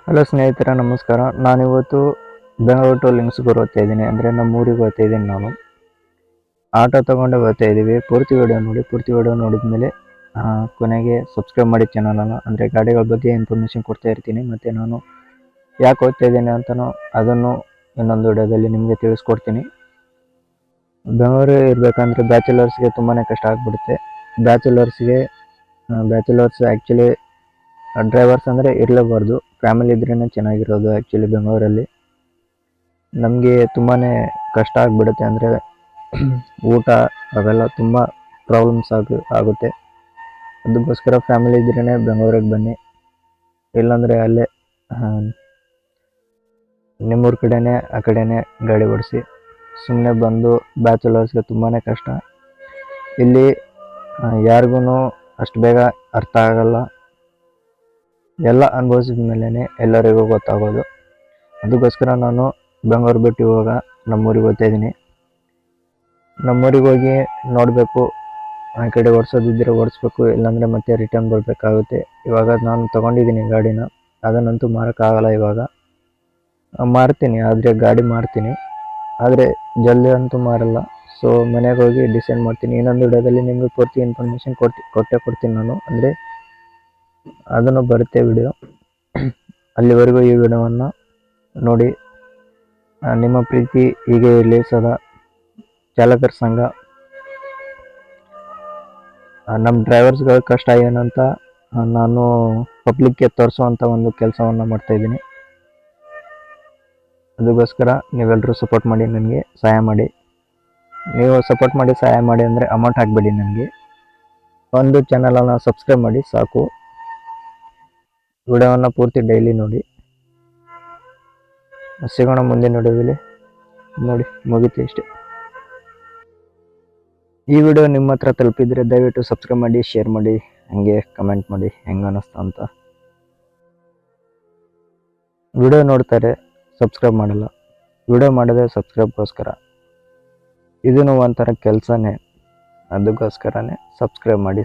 Hello ಸ್ನೇಹಿತರ ನಮಸ್ಕಾರ. ನಾನಿವತ್ತು ಬೆಂಗಳೂರು ಟು ಲಿಂಗ್ಸ್ಗೂರು ಹೋಗ್ತಾ ಇದ್ದೀನಿ, ಅಂದರೆ ನಮ್ಮ ಊರಿಗೆ ಹೋಗ್ತಾ ಇದ್ದೀನಿ. ನಾನು ಆಟೋ ತೊಗೊಂಡು ಹೋಗ್ತಾ ಇದ್ದೀವಿ. ಪೂರ್ತಿ ವಿಡಿಯೋ ನೋಡಿದ್ಮೇಲೆ ಕೊನೆಗೆ ಸಬ್ಸ್ಕ್ರೈಬ್ ಮಾಡಿ ಚಾನಲನ್ನು. ಅಂದರೆ ಗಾಡಿಗಳ ಬಗ್ಗೆ ಇನ್ಫಾರ್ಮೇಷನ್ ಕೊಡ್ತಾ ಇರ್ತೀನಿ, ಮತ್ತು ನಾನು ಯಾಕೆ ಹೋಗ್ತಾ ಇದ್ದೀನಿ ಅಂತಲೂ ಅದನ್ನು ಇನ್ನೊಂದು ವಿಡಿಯೋದಲ್ಲಿ ನಿಮಗೆ ತಿಳಿಸ್ಕೊಡ್ತೀನಿ. ಬೆಂಗಳೂರು ಇರಬೇಕಂದ್ರೆ ಬ್ಯಾಚುಲರ್ಸ್ಗೆ ತುಂಬಾ ಕಷ್ಟ ಆಗಿಬಿಡುತ್ತೆ. ಬ್ಯಾಚುಲರ್ಸ್ ಆ್ಯಕ್ಚುಲಿ ಡ್ರೈವರ್ಸ್ ಅಂದರೆ ಇರಲೇಬಾರ್ದು, ಫ್ಯಾಮಿಲಿ ಇದ್ರೇ ಚೆನ್ನಾಗಿರೋದು. ಆ್ಯಕ್ಚುಲಿ ಬೆಂಗಳೂರಲ್ಲಿ ನಮಗೆ ತುಂಬಾ ಕಷ್ಟ ಆಗಿಬಿಡುತ್ತೆ. ಅಂದರೆ ಊಟ ಅವೆಲ್ಲ ತುಂಬ ಪ್ರಾಬ್ಲಮ್ಸ್ ಆಗುತ್ತೆ. ಅದಕ್ಕೋಸ್ಕರ ಫ್ಯಾಮಿಲಿ ಇದ್ರೇ ಬೆಂಗಳೂರಿಗೆ ಬನ್ನಿ, ಇಲ್ಲಾಂದರೆ ಅಲ್ಲೇ ನಿಮ್ಮೂರ ಕಡೆನೇ ಆ ಕಡೆನೇ ಗಾಡಿ ಓಡಿಸಿ. ಸುಮ್ಮನೆ ಬಂದು ಬ್ಯಾಚುಲರ್ಸ್ಗೆ ತುಂಬಾ ಕಷ್ಟ. ಇಲ್ಲಿ ಯಾರಿಗೂ ಅಷ್ಟು ಬೇಗ ಅರ್ಥ ಆಗಲ್ಲ, ಎಲ್ಲ ಅನುಭವಿಸಿದ ಮೇಲೇ ಎಲ್ಲರಿಗೂ ಗೊತ್ತಾಗೋದು. ಅದಕ್ಕೋಸ್ಕರ ನಾನು ಬೆಂಗಳೂರು ಬಿಟ್ಟು ಇವಾಗ ನಮ್ಮೂರಿಗೆ ಹೋಗ್ತಾ ಇದ್ದೀನಿ. ನಮ್ಮೂರಿಗೆ ಹೋಗಿ ನೋಡಬೇಕು, ಆ ಕಡೆ ಓಡಿಸೋದಿದ್ದರೆ ಓಡಿಸ್ಬೇಕು, ಇಲ್ಲಾಂದರೆ ಮತ್ತೆ ರಿಟರ್ನ್ ಬರಬೇಕಾಗುತ್ತೆ. ಇವಾಗ ನಾನು ತೊಗೊಂಡಿದ್ದೀನಿ ಗಾಡಿನ, ಅದನ್ನಂತೂ ಮಾರೋಕ್ಕಾಗಲ್ಲ. ಇವಾಗ ಮಾರ್ತೀನಿ, ಆದರೆ ಗಾಡಿ ಮಾರ್ತೀನಿ, ಆದರೆ ಜಲ್ದಿ ಅಂತೂ ಮಾರಲ್ಲ. ಸೊ ಮನೆಗೆ ಹೋಗಿ ಡಿಸೈಡ್ ಮಾಡ್ತೀನಿ. ಇನ್ನೊಂದು ವಿಡಿಯೋದಲ್ಲಿ ನಿಮಗೆ ಪೂರ್ತಿ ಇನ್ಫಾರ್ಮೇಷನ್ ಕೊಡ್ತೀನಿ ನಾನು, ಅಂದರೆ ಅದನ್ನು ಬರುತ್ತೆ ವಿಡಿಯೋ. ಅಲ್ಲಿವರೆಗೂ ಈ ವಿಡಿಯೋವನ್ನು ನೋಡಿ. ನಿಮ್ಮ ಪ್ರೀತಿ ಹೀಗೆ ಇರಲಿ ಸದಾ. ಚಾಲಕರ ಸಂಘ, ನಮ್ಮ ಡ್ರೈವರ್ಸ್ಗಳ ಕಷ್ಟ ಏನಂತ ನಾನು ಪಬ್ಲಿಕ್ಗೆ ತೋರಿಸುವಂಥ ಒಂದು ಕೆಲಸವನ್ನು ಮಾಡ್ತಾಯಿದ್ದೀನಿ. ಅದಕ್ಕೋಸ್ಕರ ನೀವೆಲ್ಲರೂ ಸಪೋರ್ಟ್ ಮಾಡಿ, ನನಗೆ ಸಹಾಯ ಮಾಡಿ. ನೀವು ಸಪೋರ್ಟ್ ಮಾಡಿ ಸಹಾಯ ಮಾಡಿ ಅಂದರೆ ಅಮೌಂಟ್ ಹಾಕಬೇಡಿ, ನನಗೆ ಒಂದು ಚಾನಲನ್ನು ಸಬ್ಸ್ಕ್ರೈಬ್ ಮಾಡಿ ಸಾಕು. ವಿಡಿಯೋವನ್ನು ಪೂರ್ತಿ ಡೈಲಿ ನೋಡಿ. ಸಿಗೋಣ ಮುಂದಿನ ವಿಡಿಯೋದಲ್ಲಿ. ನೋಡಿ, ಮುಗಿತು ಇಷ್ಟೇ. ಈ ವಿಡಿಯೋ ನಿಮ್ಮ ಹತ್ರ ತಲುಪಿದರೆ ದಯವಿಟ್ಟು ಸಬ್ಸ್ಕ್ರೈಬ್ ಮಾಡಿ, ಶೇರ್ ಮಾಡಿ, ಹಾಗೆ ಕಮೆಂಟ್ ಮಾಡಿ ಹೆಂಗೆ ಅನ್ನಿಸ್ತಾ ಅಂತ. ವಿಡಿಯೋ ನೋಡ್ತಾರೆ, ಸಬ್ಸ್ಕ್ರೈಬ್ ಮಾಡಲ್ಲ. ವಿಡಿಯೋ ಮಾಡಿದ್ರೆ ಸಬ್ಸ್ಕ್ರೈಬ್ಗೋಸ್ಕರ. ಇದೂ ಒಂಥರ ಕೆಲಸನೇ. ಅದಕ್ಕೋಸ್ಕರನೇ ಸಬ್ಸ್ಕ್ರೈಬ್ ಮಾಡಿ.